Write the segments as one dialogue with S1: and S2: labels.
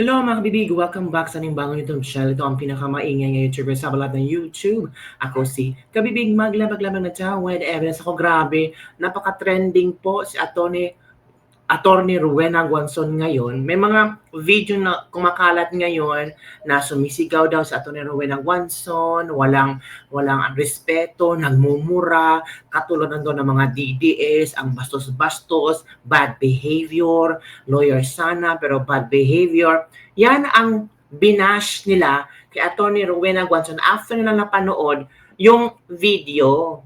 S1: Hello mga kabibig! Welcome back sa Nimbangong YouTube channel. Ito ang pinakamaingay na YouTuber sa balat ng YouTube. Ako si Kabibig Maglabag-labag na tao with evidence ako. Grabe, napaka-trending po si Attorney Rowena Guanzon ngayon. May mga video na kumakalat ngayon na sumisigaw daw sa Attorney Rowena Guanzon, walang respeto, nagmumura, katulad doon ng mga DDS, ang bastos-bastos, bad behavior, lawyer sana pero bad behavior. Yan ang binash nila kay Attorney Rowena Guanzon after nila napanood yung video.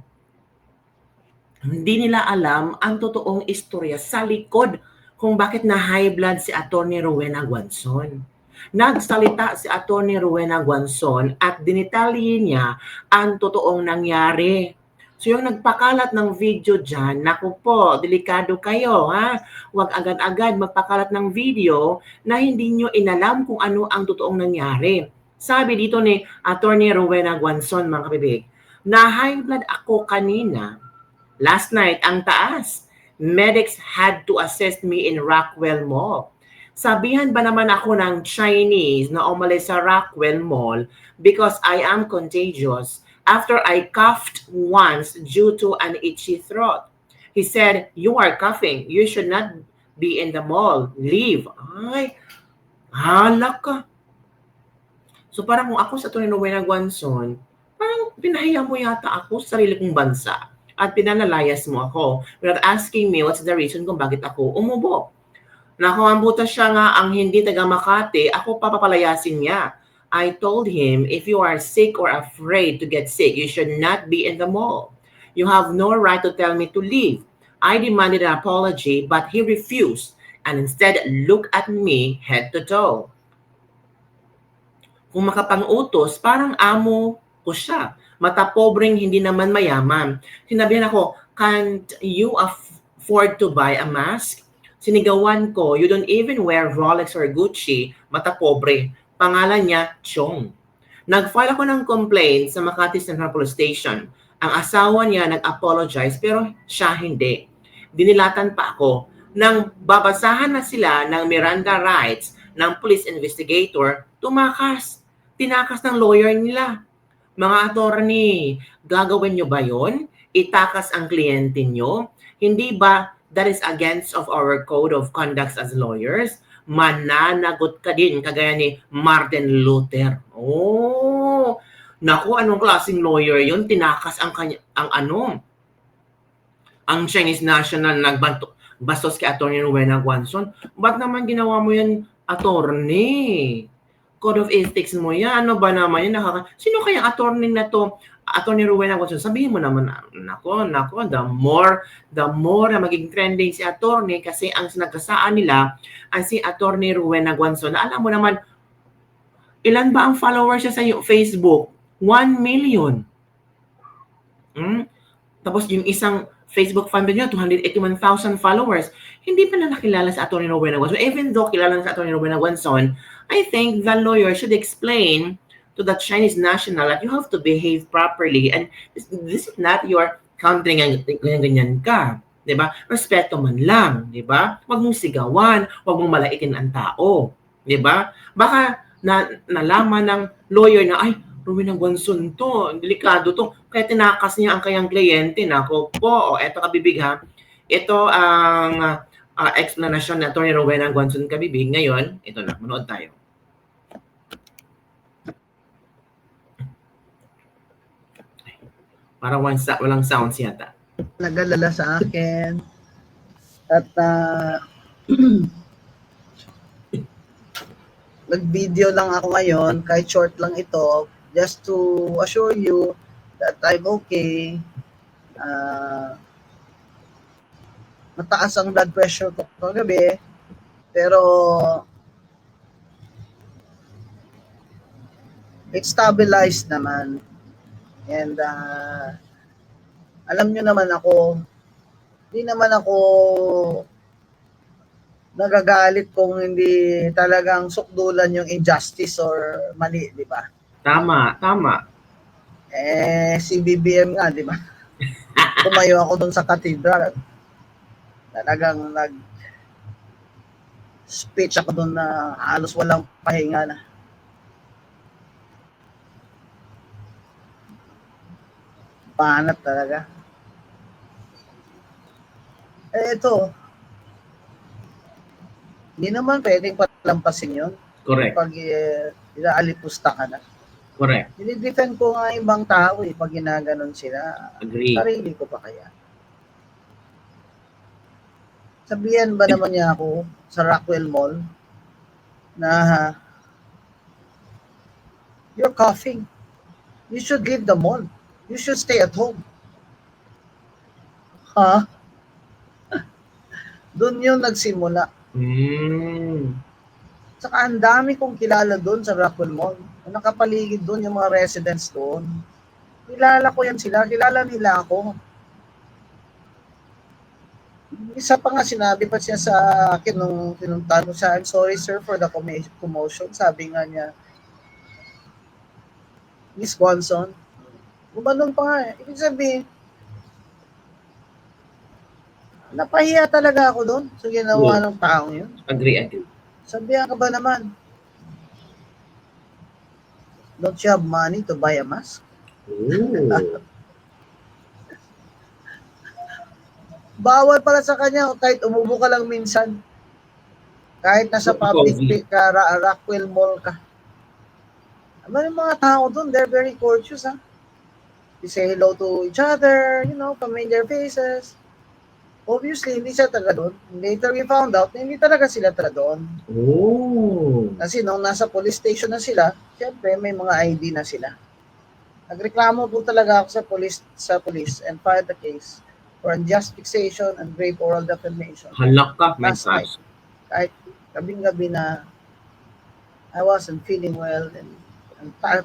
S1: Hindi nila alam ang totoong istorya sa likod kung bakit na high blood si Attorney Rowena Guanzon. Nagsalita si Attorney Rowena Guanzon at dinitalye niya ang totoong nangyari. So yung nagpakalat ng video dyan, naku po, delikado kayo ha. Huwag agad-agad magpakalat ng video na hindi nyo inalam kung ano ang totoong nangyari. Sabi dito ni Attorney Rowena Guanzon, mga kabibig, na high blood ako kanina. Last night, ang taas. Medics had to assist me in Rockwell Mall. Sabihan ba naman ako ng Chinese na umalis sa Rockwell Mall because I am contagious after I coughed once due to an itchy throat. He said, "You are coughing. You should not be in the mall. Leave." Ay, halak ka. So parang kung ako sa Attorney Rowena Guanzon, parang pinahiya mo yata ako sa sarili kong bansa at pinanalayas mo ako without asking me what's the reason kung bakit ako umubo. Nakambuta siya nga ang hindi taga Makati, ako papapalayasin niya. I told him, if you are sick or afraid to get sick, you should not be in the mall. You have no right to tell me to leave. I demanded an apology, but he refused and instead looked at me head to toe. Kung makapang-utos, parang amo ko siya. Mata pobreng hindi naman mayaman. Sinabihan ako, can't you afford to buy a mask? Sinigawan ko, you don't even wear Rolex or Gucci. Mata pobre. Pangalan niya, Chong. Nag-file ako ng complaint sa Makati Central Police Station. Ang asawa niya nag-apologize pero siya hindi. Dinilatan pa ako. Nang babasahan na sila ng Miranda rights ng police investigator, tumakas. Tinakas ng lawyer nila. Mga attorney, gagawin nyo ba yon? Itakas ang kliyente nyo? Hindi ba that is against of our code of conduct as lawyers? Mananagot ka din kagaya ni Martin Luther. Oh, naku, anong klaseng lawyer yon? Tinakas ang Chinese national bastos kay Attorney Rowena Guanzon. Ba't naman ginawa mo yan, attorney? Code of ethics mo yan. Ano ba naman yan? Sino kaya attorney na to? Attorney Rowena Guanzon, sabihin mo naman, nako, the more na magiging trending si attorney kasi ang nagkasaan nila ay si Attorney Rowena Guanzon. Alam mo naman, ilan ba ang followers niya sa Facebook? 1 million. Tapos yung isang Facebook fan niya, 281,000 followers. Hindi pa na nakilala sa Attorney Rowena Guanzon. Even though kilala na sa Attorney Rowena Guanzon, I think the lawyer should explain to the Chinese national that you have to behave properly and this is not your country ganyan ka. Diba? Respeto man lang. Diba? Huwag mong sigawan. Huwag mong malaitin ang tao. Diba? Baka nalaman ng lawyer na, ay, Rowena Guanzon to, delikado to. Kaya tinakas niya ang kayang kliyente. Nako po, eto kabibig ha. Ito ang explanation na Attorney Rowena Guanzon kabibig. Ngayon, ito na, manood tayo. Parang walang sounds yata.
S2: Nag-alala sa akin. At nag-video lang ako ngayon, kahit short lang ito, just to assure you that I'm okay. Mataas ang blood pressure ko kagabi, pero it's stabilized naman. And alam nyo naman ako, hindi naman ako nagagalit kung hindi talagang sukdulan yung injustice or mali, di ba?
S1: Tama.
S2: Si BBM nga, di ba? Tumayo ako dun sa cathedral. Talagang speech ako doon na halos walang pahinga na. Panat talaga. Ito, hindi naman pwedeng palampasin yun.
S1: Correct.
S2: Pag inaalipusta ka na.
S1: Correct.
S2: Dinidefend ko nga ibang tao pag ginaganon sila.
S1: Agree.
S2: Sarili ko pa kaya. Sabihan ba naman niya ako sa Rockwell Mall na you're coughing. You should leave the mall. You should stay at home. Ha? Doon yun nagsimula. Saka ang dami kong kilala doon sa Rockwell Mall. Nakapaligid doon yung mga residents doon. Kilala ko yan sila. Kilala nila ako. Isa pa nga sinabi pa siya sa akin nung tinuntan ko siya, I'm sorry sir for the commotion. Sabi nga niya, Miss Guanzon, gumanon pa nga. Ibig sabihin, napahiya talaga ako doon sa ginawa ng taong yun.
S1: Agree.
S2: Sabihan ka ba naman? Don't you have money to buy a mask? Bawal pala sa kanya kahit umubo ka lang minsan. Kahit nasa public ka, Rockwell Mall ka. Ano yung mga tao doon? They're very courteous, ha? They say hello to each other, familiar faces. Obviously, hindi siya taga doon. Later we found out na hindi talaga sila taga doon. Kasi nung nasa police station na sila, siyempre may mga ID na sila. Nagreklamo po talaga ako sa police and filed the case for unjust fixation and grave oral defamation.
S1: Halak ka,
S2: last night. Kahit gabing-gabi na I wasn't feeling well and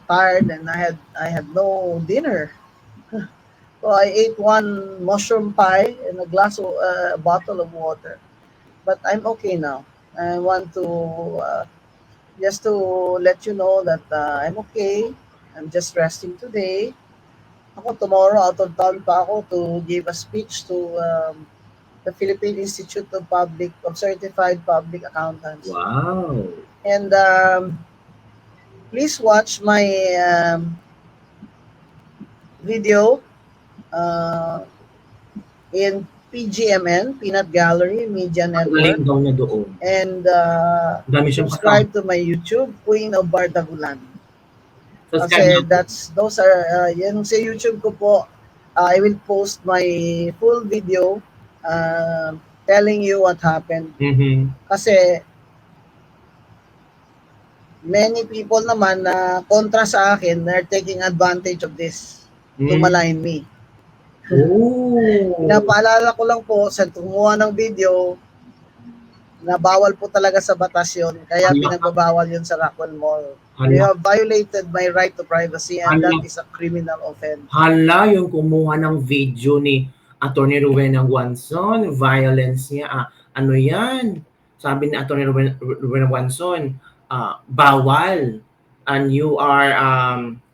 S2: tired and I had no dinner. So I ate one mushroom pie and a bottle of water. But I'm okay now. I want to just to let you know that I'm okay. I'm just resting today. Ako tomorrow out of town pa ako to give a speech to the Philippine Institute of Certified Public Accountants.
S1: Wow.
S2: And please watch my video in PGMN, Peanut Gallery Media Network. And subscribe to my YouTube, Queen of Bardagulan. Kasi those are, yan sa YouTube ko po, I will post my full video telling you what happened. Kasi many people naman na kontra sa akin, they're taking advantage of this to malign me. Napaalala ko lang po sa tumuha ng video na bawal po talaga sa batas yun. Kaya pinagbabawal yun sa Rockwell Mall. You have violated my right to privacy and that is a criminal offense.
S1: Hala, yung kumuha ng video ni Atty. Rowena Guanzon, violence niya. Ano yan? Sabi ni Atty. Rowena Guanzon, bawal. And you are,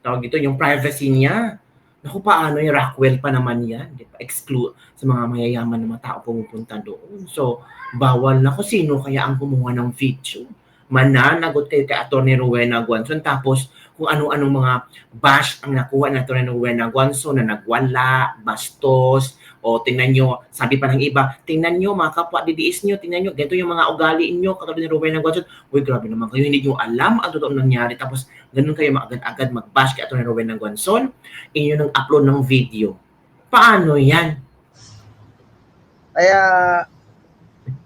S1: tawag dito, yung privacy niya. Naku, paano yung Rockwell pa naman yan? Di ba? Exclude sa mga mayayaman na mga tao pumupunta doon. So, bawal na kung sino kaya ang kumuha ng video. Mananagot kayo kay Atty. Rowena Guanzon. Tapos, kung ano-anong mga bash ang nakuha ni Atty. Rowena Guanzon na nagwala, bastos, o tingnan nyo, sabi pa ng iba, tingnan nyo mga kapwa DDS nyo, tingnan nyo, ganito yung mga ugali nyo, katulad ni Rowena Guanzon. Uy, grabe naman kayo, hindi nyo alam ang totoong nangyari. Tapos, ganun kayo agad-agad mag-bash kay Atty. Rowena Guanzon, inyo nang upload ng video. Paano yan?
S2: Kaya,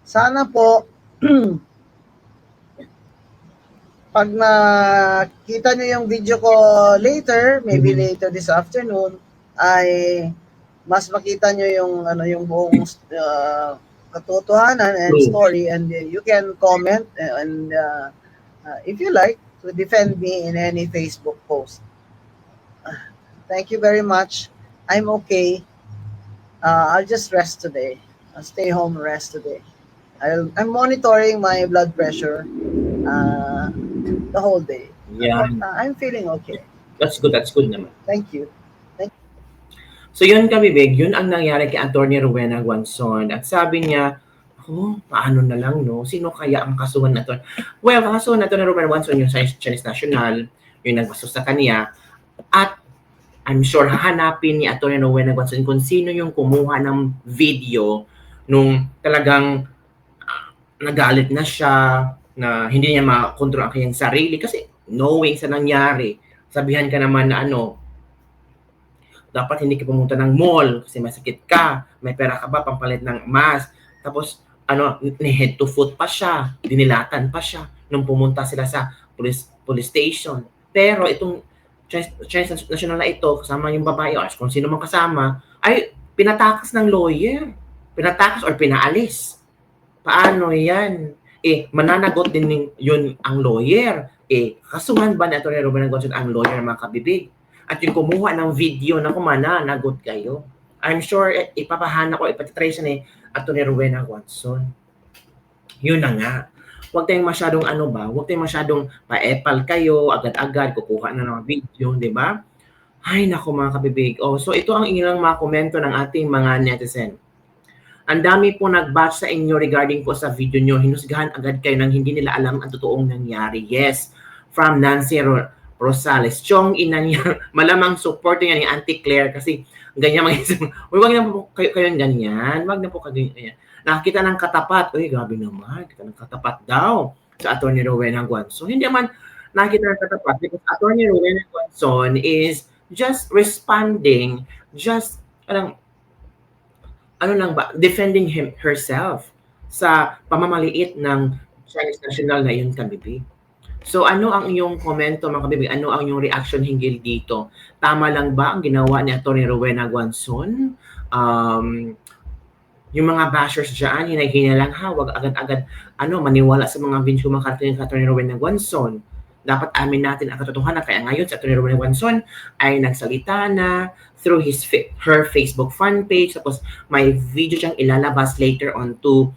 S2: sana po, pag nakita nyo yung video ko later, maybe later this afternoon, ay mas makita nyo yung buong katotohanan and story, and you can comment and if you like to defend me in any Facebook post. Thank you very much. I'm okay. I'll just rest today. I'll stay home and rest today. I'm monitoring my blood pressure the whole day.
S1: Yeah.
S2: But, I'm feeling okay.
S1: That's good naman.
S2: Thank you.
S1: So yun kabibig, yun ang nangyari kay Atty. Rowena Guanzon. At sabi niya, Naku, paano na lang, no? Sino kaya ang kasuhan na to? Well, ang kasuhan na to na Ruben Watson, yung Chinese National, yung nagbastos sa kanya, at I'm sure hahanapin ni Atty. Rowena Watson kung sino yung kumuha ng video nung talagang nagalit na siya, na hindi niya makontrol ang kanyang sarili kasi knowing sa nangyari, sabihan ka naman na dapat hindi ka pumunta ng mall kasi may sakit ka, may pera ka ba pampalit ng mask, tapos ni head to foot pa siya, dinilatan pa siya nung pumunta sila sa police station. Pero itong Chinese National na ito, kasama yung babae o kung sino man kasama, ay pinatakas ng lawyer. Pinatakas or pinaalis. Paano yan? Mananagot din yun ang lawyer. Kasuhan ba na ito ni Ruben Gonzon ang lawyer, mga kabibig? At yung kumuha ng video na mananagot kayo. I'm sure ipapahanap ko, ipatitry siya ni Atty. Rowena Watson. Yun na nga. Huwag tayong masyadong huwag tayong masyadong pa-epal kayo, agad-agad, kukuha na ng video, di ba? Ay, naku mga kabibig. So ito ang ilang mga komento ng ating mga netizen. Ang dami po nag-batch sa inyo regarding po sa video nyo. Hinusgahan agad kayo nang hindi nila alam ang totoong nangyari. Yes, from Nancy Rosales. Chong ina niya, malamang support niya ni Auntie Claire kasi ganyan mag-isip. Huwag na po kayo ganyan. Huwag na po kayo ganyan. Nakakita ng katapat. Uy, grabe naman. Kita ng katapat daw sa Atty. Rowena Watson. Hindi naman nakikita ng katapat because Atty. Rowena Watson is just responding, just defending herself sa pamamaliit ng Chinese National na yun, kabibig. So ano ang iyong komento, mga kabibig? Ano ang iyong reaction hinggil dito? Tama lang ba ang ginawa ni Atty. Rowena Watson? Yung mga bashers dyan, hinay-hinay lang wag agad-agad maniwala sa mga videos kumakarating ng Atty. Rowena Watson. Dapat amin natin ang katotohanan. Kaya ngayon si Atty. Rowena Watson ay nagsalita na through her Facebook fan page. Tapos may video siyang ilalabas later on to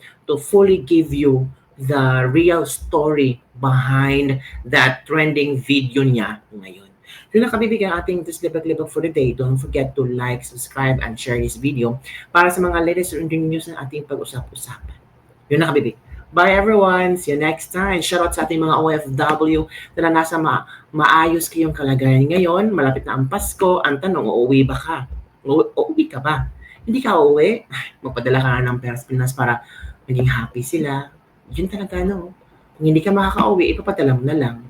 S1: fully give you the real story behind that trending video niya ngayon. Yun na kabibig ang ating Libag-Libag for the day. Don't forget to like, subscribe, and share this video para sa mga latest trending news na ating pag-usap-usapan. Yun na kabibig. Bye everyone! See you next time! Shoutout sa ating mga OFW na nasa maayos kayong kalagayan ngayon. Malapit na ang Pasko. Ang tanong, uuwi ba ka? Uuwi ka ba? Hindi ka uuwi? Magpadala ka ng pera sa Pinas para maging happy sila. Yun talaga, no? Kung hindi ka makaka-uwi, ipapadala mo na lang.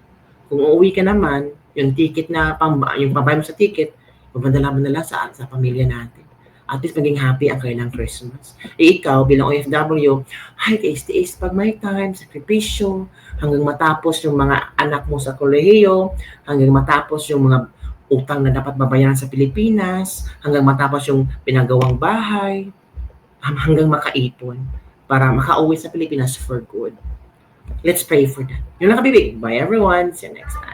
S1: Kung uuwi ka naman, yung ticket na, yung pambay mo sa ticket, papadala mo na lang sa pamilya natin. At least maging happy ang kailang Christmas. Ikaw, bilang OFW, tiis-tiis pag may time, sakripisyo, hanggang matapos yung mga anak mo sa kolehiyo, hanggang matapos yung mga utang na dapat babayaran sa Pilipinas, hanggang matapos yung pinagawang bahay, hanggang makaipon para makauwi sa Pilipinas for good. Let's pray for that. Yun lang kabibig. Bye everyone. See you next time.